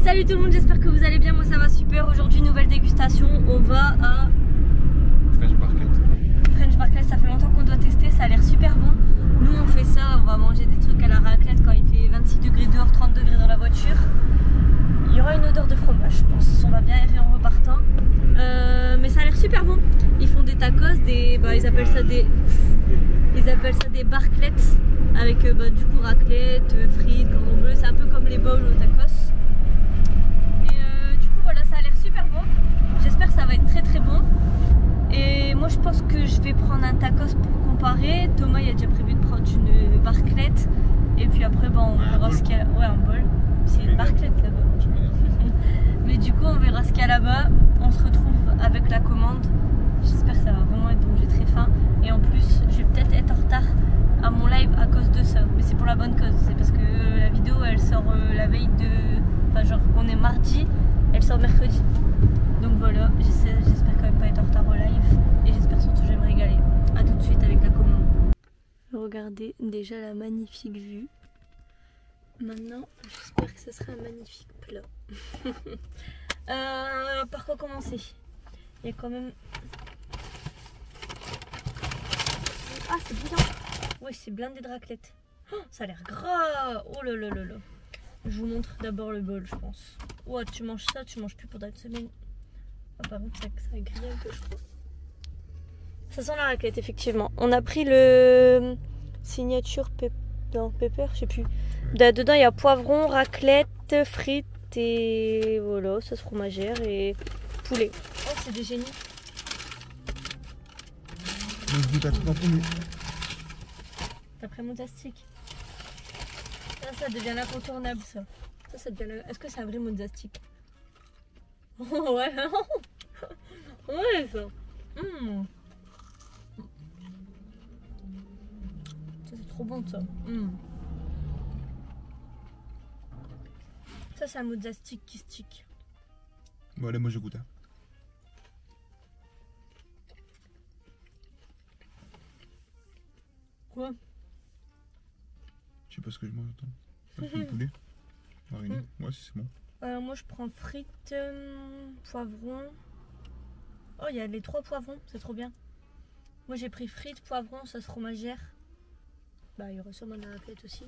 Salut tout le monde, j'espère que vous allez bien, moi ça va super. Aujourd'hui nouvelle dégustation, on va à French Barclay. French Barclay, ça fait longtemps qu'on doit tester, ça a l'air super bon. Nous on fait ça, on va manger des trucs à la raclette quand il fait 26 degrés dehors, 30 degrés dans la voiture. Il y aura une odeur de fromage, je pense, on va bien errer en repartant. Mais ça a l'air super bon. Ils font des tacos, ils appellent ça des barclettes avec du coup raclette, frites, cordon bleu, c'est un peu comme les bowls au tacos. Et du coup voilà, ça a l'air super bon. J'espère que ça va être très très bon. Et moi je pense que je vais prendre un tacos pour comparer. Thomas il a déjà prévu de prendre une barclette. Et puis après on verra ce qu'il y a. Ouais, un bol. C'est une barclette là-bas. Mais du coup on verra ce qu'il y a là-bas. On se retrouve avec la commande. J'espère que ça va vraiment être bon, j'ai très faim. Et en plus je vais peut-être être en retard à mon live à cause de ça. Mais c'est pour la bonne cause. C'est parce que la vidéo elle sort la veille de... Enfin genre on est mardi, elle sort mercredi. Donc voilà, j'espère quand même pas être en retard au live. Et j'espère surtout que je vais me régaler. A tout de suite avec la commande. Regardez déjà la magnifique vue. Maintenant j'espère que ce sera un magnifique plat. Par quoi commencer? Il y a quand même... Ah c'est brillant. Ouais, c'est blindé de raclette. Oh, ça a l'air gras. Oh là là là là. Je vous montre d'abord le bol, je pense. Ouais, tu manges ça, tu manges plus pendant une semaine. Ah, par contre, ça grille un peu, je crois. Ça sent la raclette, effectivement. On a pris le signature pepper, je sais plus. Dedans, il y a poivron, raclette, frites et voilà, sauce fromagère et poulet. Oh, c'est des génies. D'après Mozzastic. Ça devient l'incontournable ça. Ça devient... Est-ce que c'est un vrai Mozzastic? Oh ouais. Ouais ça. Ça c'est trop bon ça. Ça c'est un Mozzastic qui stick. Bon allez, moi je goûte. Quoi? Je sais pas ce que je mange. Attends. Le poulet mariné. Ouais, c'est bon. Moi je prends frites, poivron. Oh, il y a les 3 poivrons, c'est trop bien. Moi j'ai pris frites, poivron, sauce fromagère. Bah, il y aura sûrement de la raclette aussi.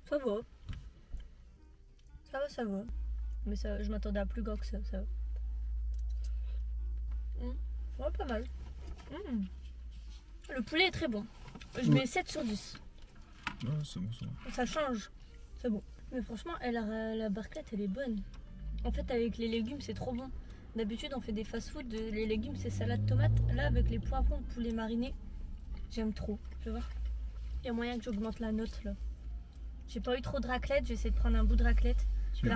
Ça va. Ça va. Mais ça, je m'attendais à plus gros que ça. Va. Ouais, pas mal. Le poulet est très bon. Je mets 7 sur 10. Ouais, c'est bon ça. Ça change. C'est bon. Mais franchement, la barquette, elle est bonne. En fait, avec les légumes, c'est trop bon. D'habitude, on fait des fast-food. Les légumes, c'est salade tomate. Là, avec les poivrons, poulet mariné, j'aime trop. Tu vois? Il y a moyen que j'augmente la note là. J'ai pas eu trop de raclette. J'ai essayé de prendre un bout de raclette. Elle est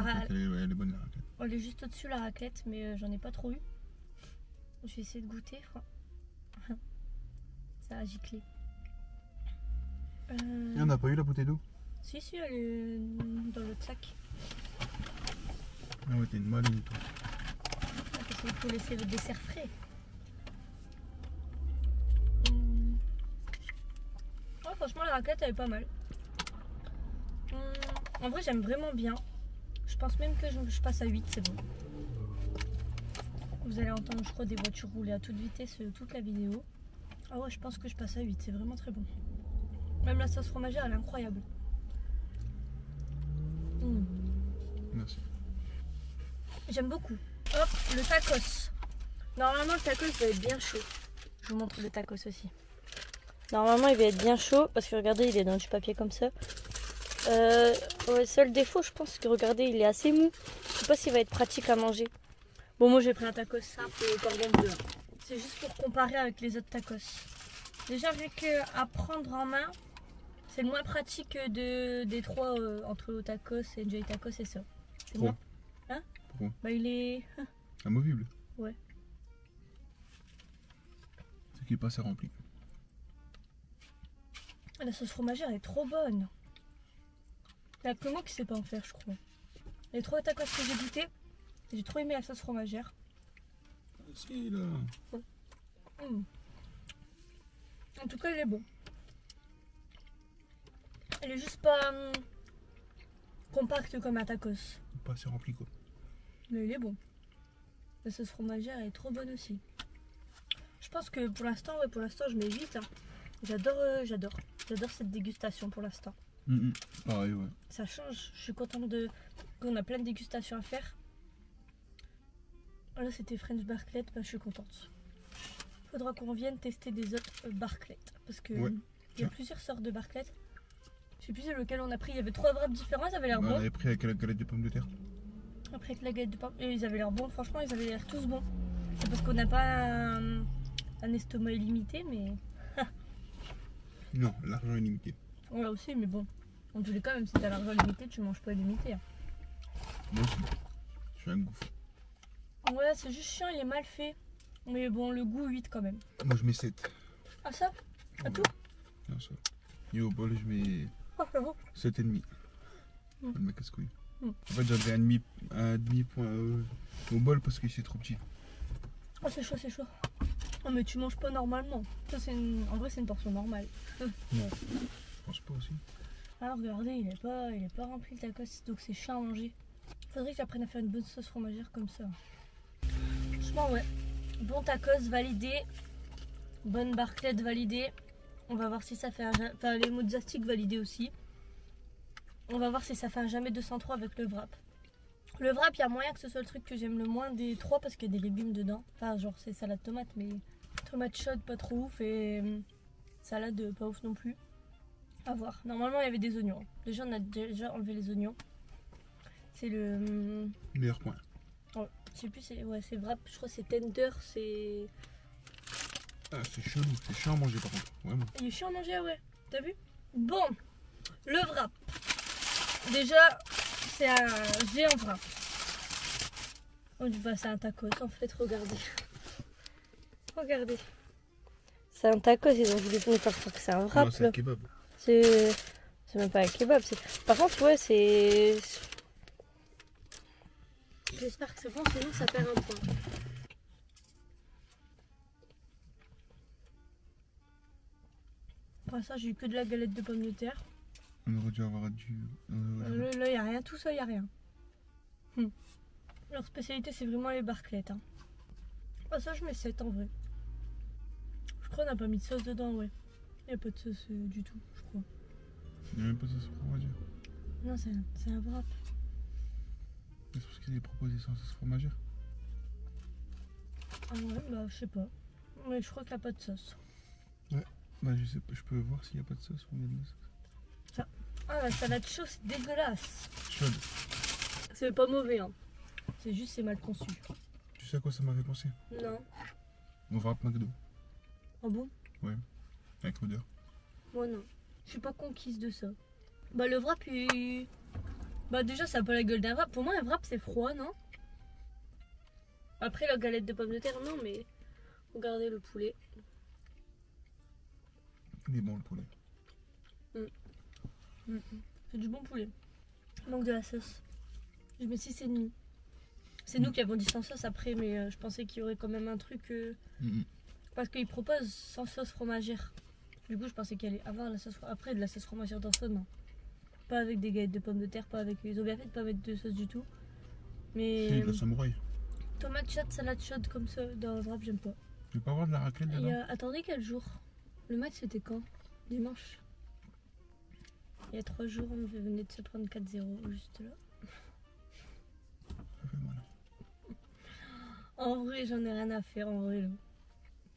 bonne la raclette. Elle est juste au-dessus la raclette, mais j'en ai pas trop eu. Je vais essayer de goûter. Ça a giclé. Et on n'a pas eu la bouteille d'eau? Si, elle est dans l'autre sac. Ah ouais, t'es une maline toi. Parce qu'il faut laisser le dessert frais. Oh, franchement, la raclette elle est pas mal. En vrai, j'aime vraiment bien. Je pense même que je passe à 8, c'est bon. Vous allez entendre, je crois, des voitures rouler à toute vitesse toute la vidéo. Ah ouais, je pense que je passe à 8, c'est vraiment très bon. Même la sauce fromagère, elle est incroyable. Merci. J'aime beaucoup. Hop, le tacos. Normalement, le tacos va être bien chaud. Je vous montre le tacos aussi. Normalement, il va être bien chaud parce que regardez, il est dans du papier comme ça. Ouais, seul défaut, je pense que regardez, il est assez mou. Je sais pas s'il va être pratique à manger. Bon, moi j'ai pris un tacos simple au cordon bleu. C'est juste pour comparer avec les autres tacos. Déjà, vu qu'à prendre en main, c'est le moins pratique des 3 entre le tacos et Enjoy Tacos et ça. C'est moi. Hein? Pourquoi? Bah, il est amovible. Ouais. C'est qu'il est pas assez rempli. La sauce fromagère est trop bonne. Il n'y a que moi qui sais pas en faire, je crois. Les 3 tacos que j'ai goûté, j'ai trop aimé la sauce fromagère. Si là. En tout cas, il est bon. Il est juste pas compact comme un tacos. Pas assez rempli quoi. Mais il est bon. La sauce fromagère est trop bonne aussi. Je pense que pour l'instant, je mets 8. Hein. J'adore cette dégustation pour l'instant. Pareil, ouais. Ça change. Je suis contente qu'on a plein de dégustations à faire. Là, c'était French Barclay. Bah, je suis contente. Faudra qu'on vienne tester des autres Barclay. Parce que il y a plusieurs sortes de Barclay. Je sais plus lequel on a pris. Il y avait 3 wraps différents. Ça avait l'air bon. On avait pris avec la galette de pommes de terre. Après avec la galette de pommes. Et ils avaient l'air bons. Franchement, ils avaient l'air tous bons. C'est parce qu'on n'a pas un estomac illimité, mais. Non, l'argent est limité. Voilà aussi, mais bon. En tous les cas, même si t'as l'argent limité, tu manges pas illimité. Hein. Moi aussi. Je suis un gouffre. Ouais, c'est juste chiant, il est mal fait. Mais bon, le goût 8 quand même. Moi je mets 7. Ah ça? À tout? Non, ça. Et au bol, je mets 7,5. Le mec casse-couille. En fait, j'avais un demi point au bol parce que c'est trop petit. Oh, c'est chaud, c'est chaud. Oh, mais tu manges pas normalement. Ça, en vrai, c'est une portion normale. Non, je pense pas aussi. Ah, regardez, il est pas rempli le tacos, donc c'est chiant à manger. Faudrait que j'apprenne à faire une bonne sauce fromagère comme ça. Franchement, ouais. Bon tacos validé. Bonne barclette validée. On va voir si ça fait un... Enfin, les mozzastiques validés aussi. On va voir si ça fait un jamais 203 avec le wrap. Le wrap, il y a moyen que ce soit le truc que j'aime le moins des 3 parce qu'il y a des légumes dedans. Enfin, genre, c'est salade tomate, mais tomate chaude pas trop ouf et salade pas ouf non plus. À voir. Normalement, il y avait des oignons. Déjà, on a déjà enlevé les oignons. C'est le meilleur point. Ouais, je sais plus, c'est wrap, je crois que c'est tender, c'est... Ah, c'est chelou, c'est chiant à manger par contre, vraiment. Il est chiant à manger, ouais, t'as vu? Bon, le wrap. Déjà, c'est un géant wrap. Oh, bah, c'est un tacos, en fait, regardez. Regardez. C'est un tacos, ils ont voulu nous faire croire que c'est un wrap. C'est un kebab. C'est même pas un kebab. Par contre, ouais, c'est... J'espère que c'est bon, sinon ça perd un point. Pour ça, j'ai eu que de la galette de pommes de terre. On aurait dû avoir du... Là, il n'y a rien. Tout ça, il n'y a rien. Leur spécialité, c'est vraiment les barclettes. Hein. Ah, ça, je mets 7 en vrai. Je crois qu'on n'a pas mis de sauce dedans, ouais. Il n'y a pas de sauce du tout, je crois. Il n'y a même pas de sauce fromagère. Non, c'est un wrap. C'est parce qu'il est proposé sans sauce fromagère. Ah ouais, bah je sais pas. Mais je crois qu'il n'y a pas de sauce. Ouais, bah je sais pas, je peux voir s'il n'y a pas de sauce ou il y a de la sauce. Ça. Ah, la salade chaude, c'est dégueulasse. Chaude. C'est pas mauvais, hein. C'est juste, c'est mal conçu. Tu sais à quoi ça m'avait pensé? Non. On va à McDo. Ah bon? Ouais, avec l'odeur. Moi non. Je suis pas conquise de ça. Bah le wrap, bah déjà ça a pas la gueule d'un wrap. Pour moi un wrap c'est froid, non? Après la galette de pommes de terre, non, mais regardez le poulet. Il est bon le poulet. C'est du bon poulet. Il manque de la sauce. Je mets 6,5. C'est nous qui avons dit sans sauce après, mais je pensais qu'il y aurait quand même un truc... Parce qu'ils proposent sans sauce fromagère. Du coup je pensais qu'il allait avoir la sauce après de la sauce fromagère dans ça, non. Pas avec des galettes de pommes de terre, pas avec... Ils ont bien fait de pas mettre de sauce du tout. Mais... C'est de la samouraï. Tomate chaude, salade chaude comme ça dans le wrap, j'aime pas. Tu veux pas avoir de la raclette dedans? Attendez, quel jour? Le match c'était quand? Dimanche. Il y a 3 jours, on venait de se prendre 4-0 juste là. Ça fait mal. En vrai, j'en ai rien à faire, en vrai là.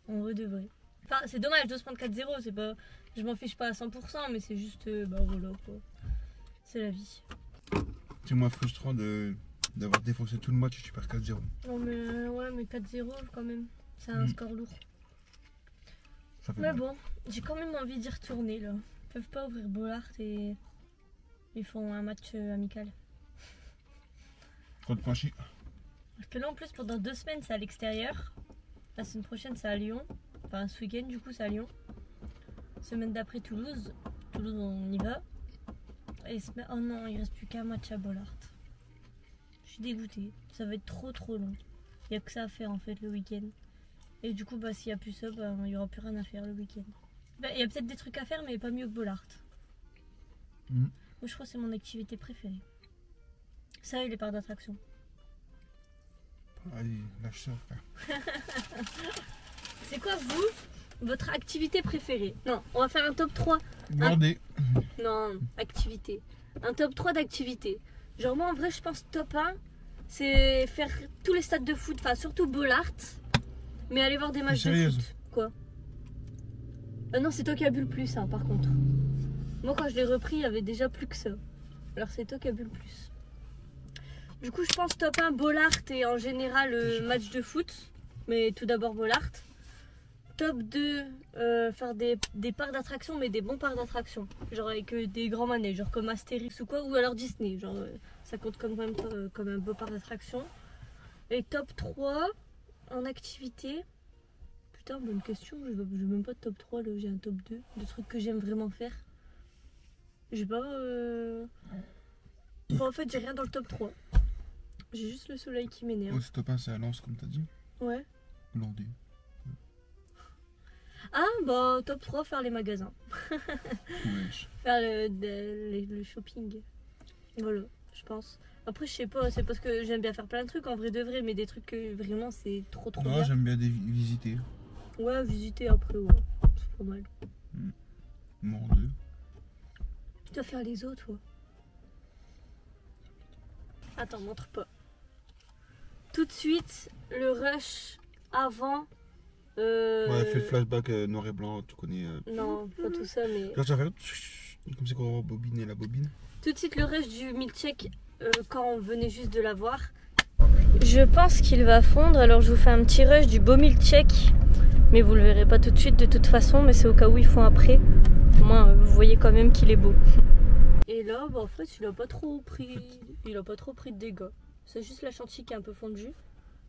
En vrai de vrai. Enfin, c'est dommage de se prendre 4-0, c'est pas... Je m'en fiche pas à 100%, mais c'est juste... bah voilà quoi. C'est la vie. C'est moins frustrant d'avoir défoncé tout le match et tu perds 4-0. Non mais ouais, mais 4-0 quand même. C'est un score lourd. Ça fait Mais mal. bon, j'ai quand même envie d'y retourner là. Ils peuvent pas ouvrir Bollard et ils font un match amical. Contre Ponchy. Parce que là en plus pendant 2 semaines c'est à l'extérieur. La semaine prochaine c'est à Lyon. Enfin ce week-end du coup c'est à Lyon. Semaine d'après Toulouse. Toulouse on y va. Et oh non, il reste plus qu'un match à Bollard. Je suis dégoûtée. Ça va être trop long. Il n'y a que ça à faire en fait le week-end. Et du coup bah s'il n'y a plus ça, bah, il n'y aura plus rien à faire le week-end. Bah, il y a peut-être des trucs à faire, mais pas mieux que Bollard. Moi, je crois que c'est mon activité préférée. Ça et les parcs d'attraction. Allez, lâche ça, frère. C'est quoi, vous, votre activité préférée? Non, on va faire un top 3. Bordé. Non, activité. Un top 3 d'activités. Genre, moi, en vrai, je pense top 1, c'est faire tous les stades de foot, enfin, surtout Bollard, mais aller voir des matchs de foot. Quoi? Non, c'est toi qui as bu le plus, hein, par contre. Moi, quand je l'ai repris, il y avait déjà plus que ça. Alors, c'est toi qui as bu le plus. Du coup, je pense top 1, Bollard et en général match de foot. Mais tout d'abord, Bollard. Top 2, faire des parcs d'attractions, mais des bons parcs d'attractions. Genre avec des grands manèges, genre comme Astérix ou quoi, ou alors Disney. Genre, ça compte comme un beau parc d'attractions. Et top 3, en activité. Putain, bonne question, je veux même pas de top 3, là, j'ai un top 2 de trucs que j'aime vraiment faire. J'ai pas... Bon, en fait, j'ai rien dans le top 3. J'ai juste le soleil qui m'énerve. Oh, c'est top 1, c'est à Lens, comme t'as dit. Ouais. Hollandais. Ah, bah, top 3, faire les magasins. Wesh. Faire le shopping. Voilà, je pense. Après, je sais pas, c'est parce que j'aime bien faire plein de trucs en vrai de vrai, mais des trucs que vraiment c'est trop bien. Non, j'aime bien visiter. Ouais, visiter après, ouais. C'est pas mal. Mort 2. Tu dois faire les autres, ouais. Attends, montre pas. Tout de suite, le rush avant. Ouais, fais le flashback noir et blanc, tu connais. Non, pas tout ça, mais. Là, j'arrête. Comme c'est qu'on va bobiner la bobine. Tout de suite, le rush du milkshake quand on venait juste de l'avoir. Je pense qu'il va fondre, alors je vous fais un petit rush du beau milkshake. Mais vous le verrez pas tout de suite de toute façon, mais c'est au cas où ils font après. Au moins, vous voyez quand même qu'il est beau. Et là, bah, en fait, il a pas trop pris de dégâts. C'est juste la chantilly qui est un peu fondue.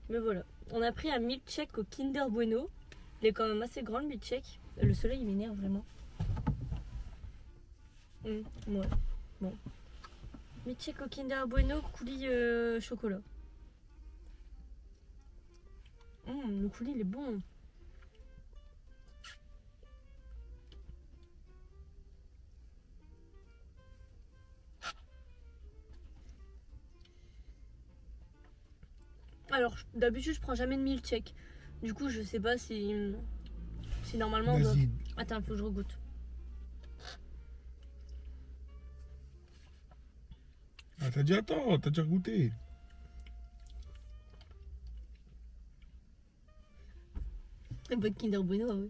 Mais voilà. On a pris un milkshake au Kinder Bueno. Il est quand même assez grand le milkshake. Le soleil il m'énerve vraiment. Ouais. Bon. Milkshake au Kinder Bueno, coulis chocolat. Le coulis il est bon. Alors d'habitude je prends jamais de milkshake. Du coup je sais pas si normalement on doit... Attends, faut que je regoute. Ah, t'as dit attends, t'as déjà goûté. Un peu de Kinder Bueno, ah ouais.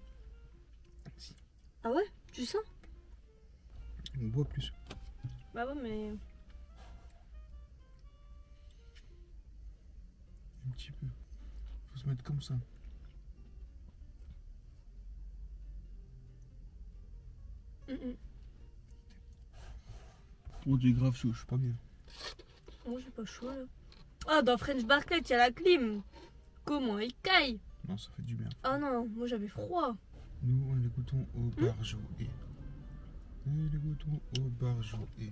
Ah ouais, tu sens? On boit plus. Bah ouais, mais... Un petit peu. Faut se mettre comme ça. Oh, j'ai grave chaud, je suis pas bien. Moi j'ai pas chaud là. Ah, dans French Barclay, il y a la clim. Comment il caille? Non, ça fait du bien. Ah non, moi j'avais froid. Nous, on les goûtons au barjo et. Nous les goûtons au barjo et.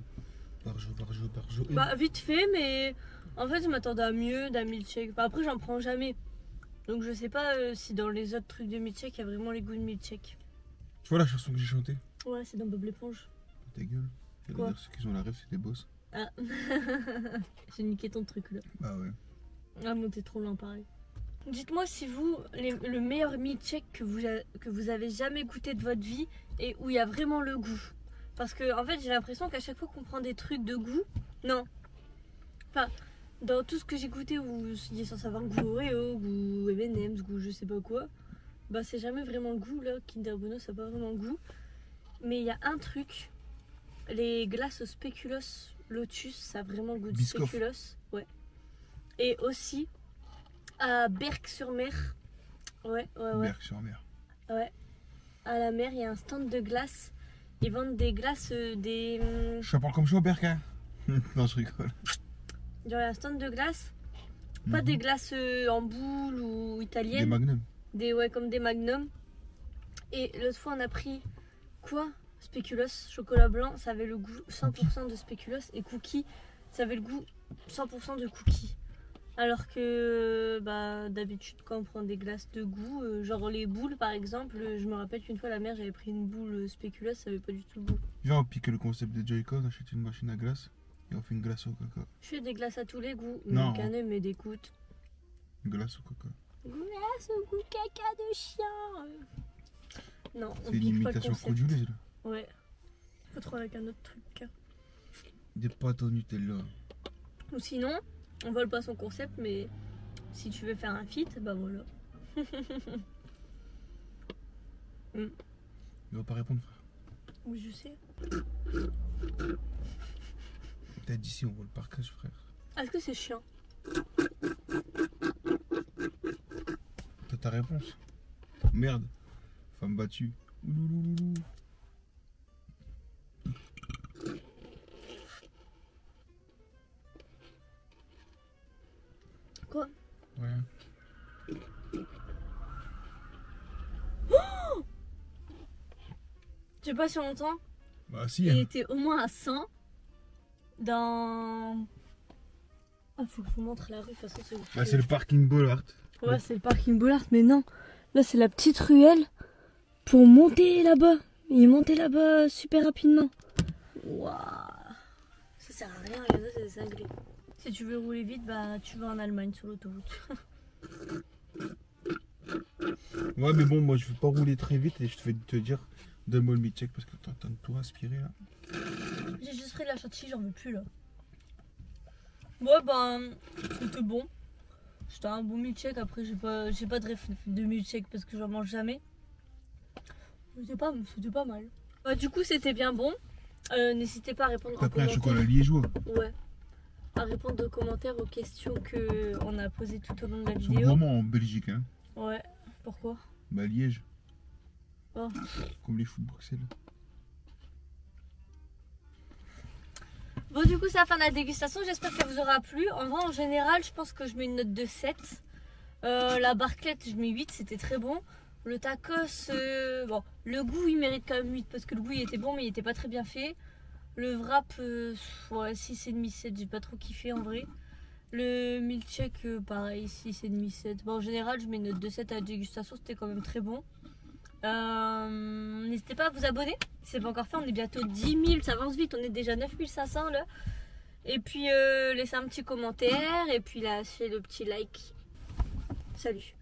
Barjo et. Bah, vite fait, mais en fait, je m'attendais à mieux d'un milkshake. Enfin, après, j'en prends jamais. Donc, je sais pas si dans les autres trucs de milkshake, il y a vraiment les goûts de milkshake. Tu vois la chanson que j'ai chantée? Ouais, c'est dans Bob l'éponge. Ta gueule. Quoi? Ceux qui ont la rêve, c'est des boss. Ah, j'ai niqué ton truc là. Bah ouais. Ah, mon t'es trop lent, pareil. Dites-moi si vous, le meilleur milkshake que vous avez jamais goûté de votre vie et où il y a vraiment le goût. Parce que en fait j'ai l'impression qu'à chaque fois qu'on prend des trucs de goût, non. Enfin, dans tout ce que j'ai goûté où il est censé avoir goût Oreo, goût M&M's, goût je sais pas quoi, bah c'est jamais vraiment le goût là. Kinder Bueno ça n'a pas vraiment goût. Mais il y a un truc, les glaces au spéculoos Lotus, ça a vraiment le goût de spéculoos. Ouais. Et aussi à Berck-sur-Mer. Ouais. Berck-sur-Mer. Ouais. À la mer, il y a un stand de glace. Ils vendent des glaces, des... Je parle comme chaud, Berck, hein. Non, je rigole. Genre, il y a un stand de glace. Pas des glaces en boule ou italiennes. Des magnums. Ouais, comme des magnums. Et l'autre fois, on a pris quoi? Spéculoos, chocolat blanc, ça avait le goût 100% de spéculoos. Et cookies, ça avait le goût 100% de cookies. Alors que d'habitude quand on prend des glaces de goût, genre les boules par exemple, je me rappelle qu'une fois la mère j'avais pris une boule spéculoos, ça avait pas du tout le goût. Viens on pique le concept des Joy-Con, on achète une machine à glace et on fait une glace au coca. Je fais des glaces à tous les goûts, Non. Canet mais d'écoute. Une glace au coca. Glace au goût caca de chien. Non, on C'est une pique pas le imitation concept. frauduleuse là. Ouais. Faut trouver avec un autre truc. Des pâtes au Nutella. Ou sinon, on vole pas son concept, mais si tu veux faire un feat, bah voilà. Il va pas répondre frère. Oui, je sais. T'as dit si on vole par cage frère. Est-ce que c'est chiant? T'as ta réponse. Merde. Femme battue. Ouloulouloulou. Quoi? Ouais. Oh, je sais pas si on entend. Bah si. Il Hein. était au moins à 100 dans... Ah, faut que je vous montre la rue, de toute façon Bah c'est le parking Bollard. Ouais, c'est le parking Bollard, mais non. Là, c'est la petite ruelle pour monter là-bas. Il est monté là-bas super rapidement. Waouh. Ça sert à rien, regarde, c'est des cinglés. Si tu veux rouler vite, bah tu vas en Allemagne sur l'autoroute. Ouais mais bon moi je veux pas rouler très vite et je vais te dire donne-moi le mid-check parce que t'es en train de tout aspirer là. J'ai juste pris de la chantilly, j'en veux plus là. Ouais, ben, c'était bon. C'était un bon milkshake. Après, j'ai pas de milkshake parce que j'en mange jamais. C'était pas mal. Du coup, c'était bien bon. N'hésitez pas à répondre en T'as pris un commentaire. chocolat liégeois. Ouais. À répondre aux commentaires aux questions qu'on a posées tout au long de la Ils sont vidéo. gourmands en Belgique hein. Ouais. Pourquoi? Bah Liège. Oh. Comme les fous de Bruxelles. Bon, du coup, c'est la fin de la dégustation. J'espère qu'elle vous aura plu. En vrai, en général, je pense que je mets une note de 7. La barquette, je mets 8. C'était très bon. Le tacos, bon, le goût, il mérite quand même 8 parce que le goût, il était bon, mais il était pas très bien fait. Le wrap, ouais, 6,5, 7. J'ai pas trop kiffé en vrai. Le milkshake, pareil, 6,5, 7. Bon, en général, je mets une note de 7 à la dégustation. C'était quand même très bon. N'hésitez pas à vous abonner si c'est pas encore fait, on est bientôt 10 000, ça avance vite, on est déjà 9500 là. Et puis laissez un petit commentaire et puis lâchez le petit like. Salut.